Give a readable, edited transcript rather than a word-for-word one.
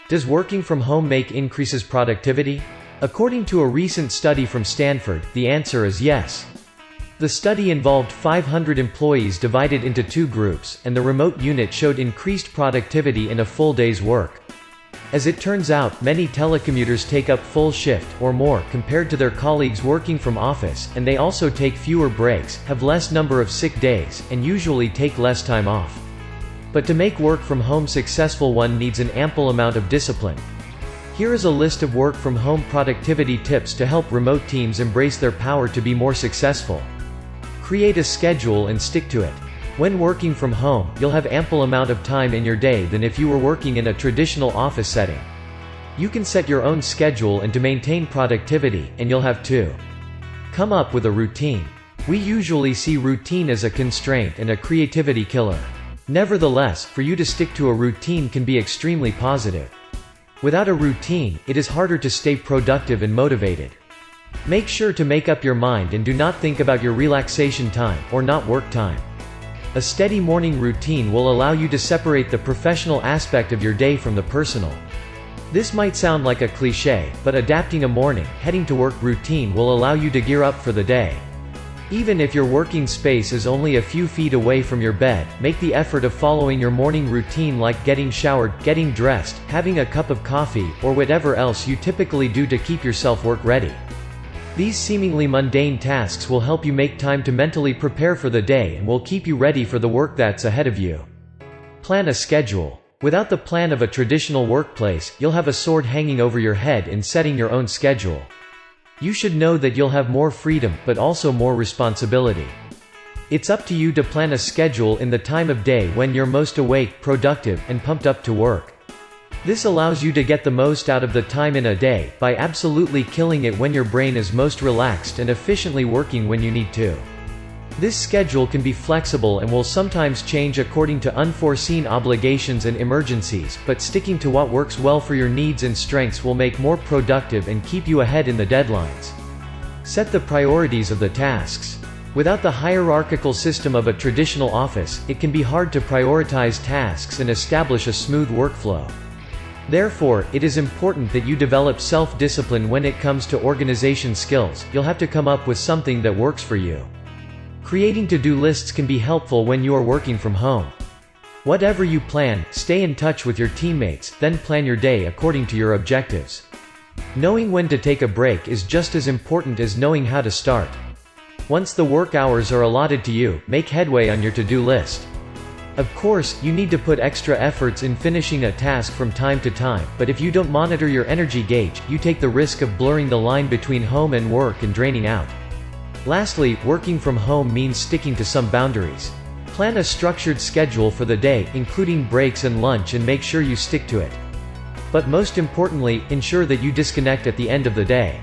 Does working from home make increases productivity? According to a recent study from Stanford, the answer is yes. The study involved 500 employees divided into two groups, and the remote unit showed increased productivity in a full day's work. As it turns out, many telecommuters take up full shift, or more, compared to their colleagues working from office, and they also take fewer breaks, have less number of sick days, and usually take less time off. But to make work from home successful, one needs an ample amount of discipline. Here is a list of work from home productivity tips to help remote teams embrace their power to be more successful. Create a schedule and stick to it. When working from home, you'll have ample amount of time in your day than if you were working in a traditional office setting. You can set your own schedule and to maintain productivity, and you'll have to come up with a routine. We usually see routine as a constraint and a creativity killer. Nevertheless, for you to stick to a routine can be extremely positive. Without a routine, it is harder to stay productive and motivated. Make sure to make up your mind and do not think about your relaxation time, or not work time. A steady morning routine will allow you to separate the professional aspect of your day from the personal. This might sound like a cliché, but adapting a morning, heading to work routine will allow you to gear up for the day. Even if your working space is only a few feet away from your bed, make the effort of following your morning routine, like getting showered, getting dressed, having a cup of coffee, or whatever else you typically do to keep yourself work ready. These seemingly mundane tasks will help you make time to mentally prepare for the day and will keep you ready for the work that's ahead of you. Plan a schedule. Without the plan of a traditional workplace, you'll have a sword hanging over your head in setting your own schedule. You should know that you'll have more freedom, but also more responsibility. It's up to you to plan a schedule in the time of day when you're most awake, productive, and pumped up to work. This allows you to get the most out of the time in a day, by absolutely killing it when your brain is most relaxed and efficiently working when you need to. This schedule can be flexible and will sometimes change according to unforeseen obligations and emergencies, but sticking to what works well for your needs and strengths will make more productive and keep you ahead in the deadlines. Set the priorities of the tasks. Without the hierarchical system of a traditional office, it can be hard to prioritize tasks and establish a smooth workflow. Therefore, it is important that you develop self-discipline when it comes to organization skills. You'll have to come up with something that works for you. Creating to-do lists can be helpful when you are working from home. Whatever you plan, stay in touch with your teammates, then plan your day according to your objectives. Knowing when to take a break is just as important as knowing how to start. Once the work hours are allotted to you, make headway on your to-do list. Of course, you need to put extra efforts in finishing a task from time to time, but if you don't monitor your energy gauge, you take the risk of blurring the line between home and work and draining out. Lastly, working from home means sticking to some boundaries. Plan a structured schedule for the day, including breaks and lunch, and make sure you stick to it. But most importantly, ensure that you disconnect at the end of the day.